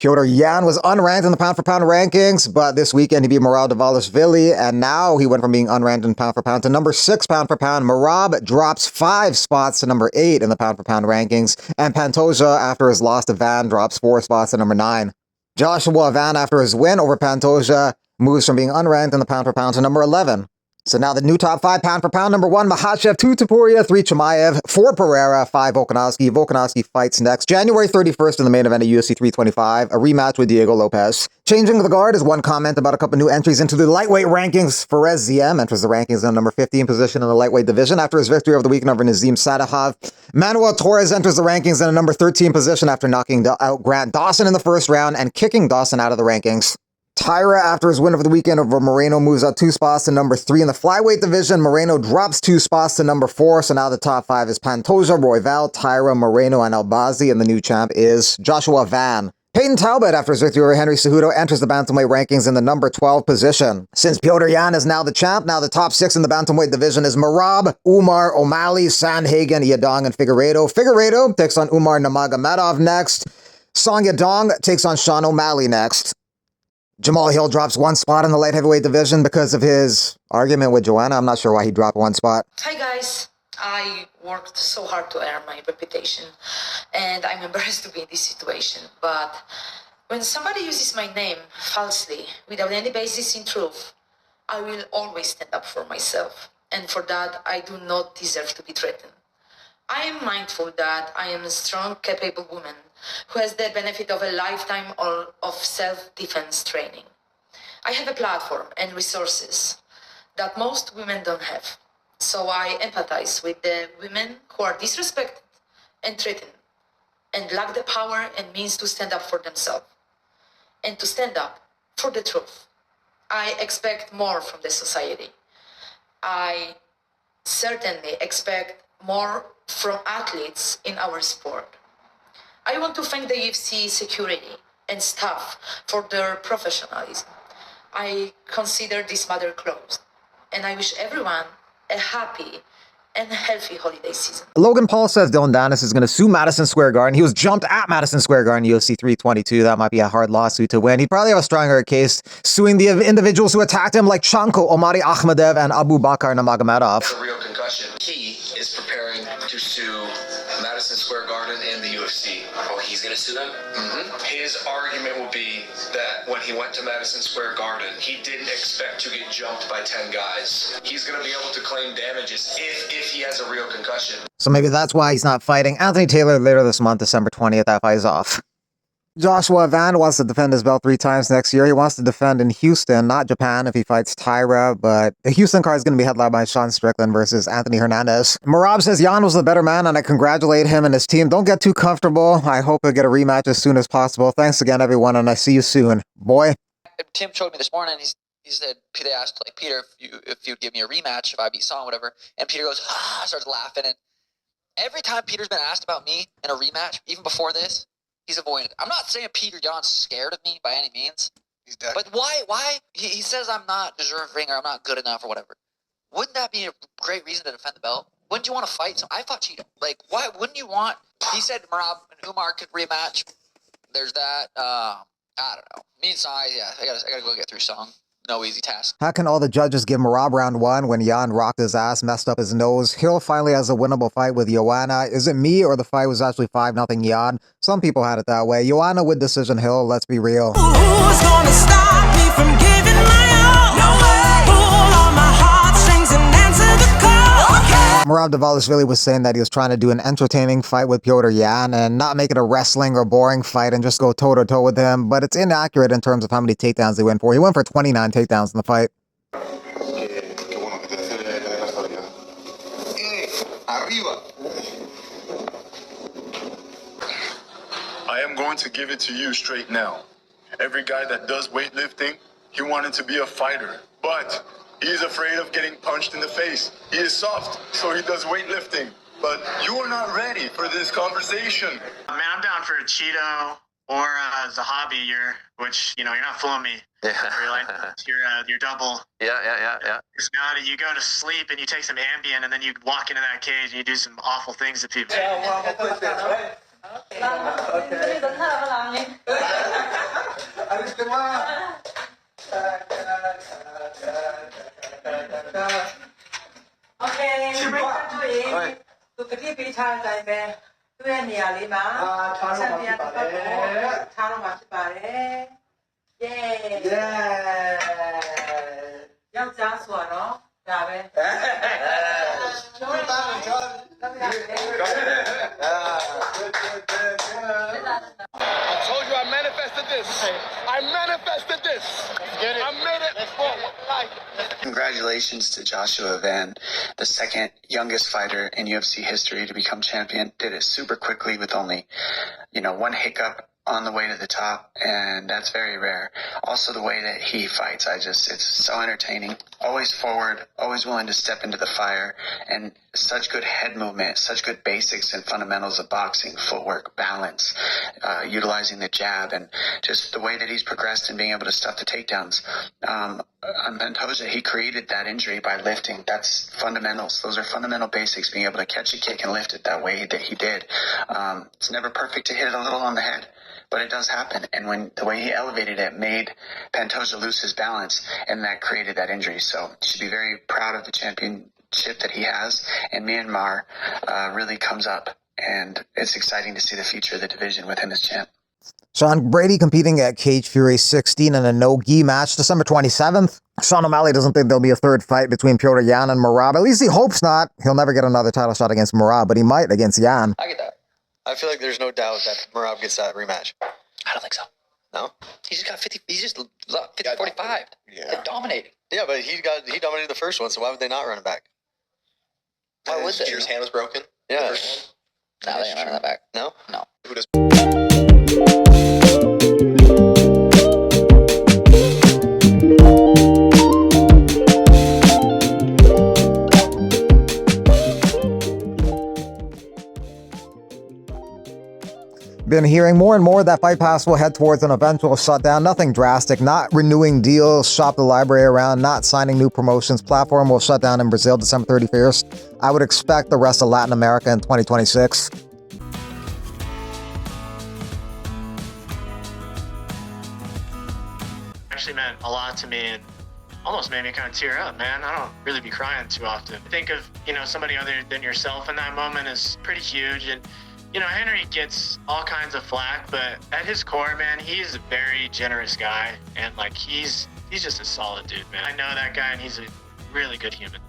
Petr Yan was unranked in the pound-for-pound rankings, but this weekend he beat Dvalishvili, and now he went from being unranked in pound-for-pound to number 6 pound-for-pound. Merab drops 5 spots to number 8 in the pound-for-pound rankings, and Pantoja, after his loss to Van, drops 4 spots to number 9. Joshua Van, after his win over Pantoja, moves from being unranked in the pound-for-pound to number 11. So now the new top 5 pound-for-pound: number 1, Makhachev; 2, Topuria; 3, Chimaev; 4, Pereira; 5, Volkanovski. Volkanovski fights next January 31st in the main event of UFC 325, a rematch with Diego Lopez. Changing the guard is one comment about a couple new entries into the lightweight rankings. Fares Ziem enters the rankings in number 15 position in the lightweight division after his victory over the weekend over Nazim Sadahov. Manuel Torres enters the rankings in a number 13 position after knocking out Grant Dawson in the first round and kicking Dawson out of the rankings. Tyra, after his win over the weekend over Moreno, moves up 2 spots to number 3 in the flyweight division. Moreno drops 2 spots to number 4, so now the top 5 is Pantoja, Royval, Tyra, Moreno, and Albazi, and the new champ is Joshua Van. Peyton Talbot, after his victory over Henry Cejudo, enters the bantamweight rankings in the number 12 position. Since Petr Yan is now the champ, now the top 6 in the bantamweight division is Merab, Umar, O'Malley, Sandhagen, Yadong, and Figueiredo. Figueiredo takes on Umar Nurmagomedov next. Song Yadong takes on Sean O'Malley next. Jamal Hill drops 1 spot in the light heavyweight division because of his argument with Joanna. I'm not sure why he dropped 1 spot. Hi guys, I worked so hard to earn my reputation and I'm embarrassed to be in this situation, but when somebody uses my name falsely without any basis in truth, I will always stand up for myself, and for that I do not deserve to be threatened. I am mindful that I am a strong, capable woman who has the benefit of a lifetime of self-defense training. I have a platform and resources that most women don't have. So I empathize with the women who are disrespected and threatened and lack the power and means to stand up for themselves and to stand up for the truth. I expect more from the society. I certainly expect more from athletes in our sport. I want to thank the UFC security and staff for their professionalism. I consider this matter closed, and I wish everyone a happy and healthy holiday season. Logan Paul says Dylan Danis is going to sue Madison Square Garden. He was jumped at Madison Square Garden, UFC 322. That might be a hard lawsuit to win. He'd probably have a stronger case suing the individuals who attacked him, like Chanko, Omari Akhmadev, and Abu Bakar Nurmagomedov. A real concussion. He is preparing to sue Madison Square Garden and the UFC. Oh, he's going to sue them? Mm-hmm. His argument will be that when he went to Madison Square Garden, he didn't expect to get jumped by 10 guys. He's going to be able to claim damages if he has a real concussion. So maybe that's why he's not fighting Anthony Taylor later this month, December 20th. That fight is off. Joshua Van wants to defend his belt 3 times next year. He wants to defend in Houston, not Japan, if he fights Tyra, but the Houston card is going to be headlined by Sean Strickland versus Anthony Hernandez. Merab says Yan was the better man, and I congratulate him and his team. Don't get too comfortable. I hope he'll get a rematch as soon as possible. Thanks again, everyone, and I see you soon. Boy. Tim showed me this morning, he said, they asked, like, Peter, if you'd give me a rematch if I beat Song, whatever, and Peter goes, starts laughing, and every time Peter's been asked about me in a rematch, even before this, he's avoided. I'm not saying Petr Yan's scared of me by any means. He's dead. But why? He says I'm not deserving or I'm not good enough or whatever. Wouldn't that be a great reason to defend the belt? Wouldn't you want to fight I fought Cheetah. Like, why wouldn't you want... He said Merab and Umar could rematch. There's that. I don't know. Me and Song, I gotta go get through Song. No easy task. How can all the judges give Merab round 1 when Yan rocked his ass, messed up his nose? Hill finally has a winnable fight with Joanna. Is it me or the fight was actually 5-0 Yan? Some people had it that way. Joanna with decision Hill, let's be real. Who's gonna stop me from giving my all? No way. Pull on my heartstrings and answer the call. Okay. Merab Dvalishvili was saying that he was trying to do an entertaining fight with Petr Yan and not make it a wrestling or boring fight and just go toe-to-toe with him, but it's inaccurate in terms of how many takedowns he went for. He went for 29 takedowns in the fight. I am going to give it to you straight now. Every guy that does weightlifting, he wanted to be a fighter, but he is afraid of getting punched in the face. He is soft, so he does weightlifting. But you are not ready for this conversation. Man, I'm down for a Cheeto or the hobby year, which, you're not fooling me. Yeah. Your double. Yeah. Personality. You go to sleep and you take some Ambien and then you walk into that cage and you do some awful things to people. Yeah, well, I'm gonna put this, right? Okay. Okay, break to it. To the keep each other, baby. To any alima. Champion, Taro Machibare. Yeah. Young Jaswano. Gabe. I told you I manifested this. I manifested this. I made it. Congratulations to Joshua Van, the second youngest fighter in UFC history to become champion. Did it super quickly with only, one hiccup on the way to the top, and that's very rare. Also, the way that he fights, it's so entertaining. Always forward, always willing to step into the fire, and such good head movement, such good basics and fundamentals of boxing, footwork, balance, utilizing the jab, and just the way that he's progressed and being able to stuff the takedowns. On Pantoja, he created that injury by lifting. That's fundamentals. Those are fundamental basics, being able to catch a kick and lift it that way that he did. It's never perfect to hit it a little on the head, but it does happen. And when the way he elevated it made Pantoja lose his balance, and that created that injury. So he should be very proud of the championship that he has. And Myanmar really comes up, and it's exciting to see the future of the division with him as champ. Sean Brady competing at Cage Fury 16 in a no-gi match December 27th. Sean O'Malley doesn't think there'll be a third fight between Petr Yan and Merab. At least he hopes not. He'll never get another title shot against Merab, but he might against Yan. I get that. I feel like there's no doubt that Merab gets that rematch. I don't think so. No? He just got 50. He's just 50-45. Yeah. They dominated. Yeah, but he dominated the first one, so why would they not run it back? Why would they? Peter's hand was broken? Yeah. No, they ain't running that back. No? No. Who does? Been hearing more and more that Fight Pass will head towards an eventual shutdown. Nothing drastic, not renewing deals, shop the library around, not signing new promotions. Platform will shut down in Brazil December 31st. I would expect the rest of Latin America in 2026. Actually meant a lot to me and almost made me kind of tear up, man. I don't really be crying too often. Think of, somebody other than yourself in that moment is pretty huge. And, Henry gets all kinds of flack, but at his core, man, he's a very generous guy. And, he's just a solid dude, man. I know that guy, and he's a really good human.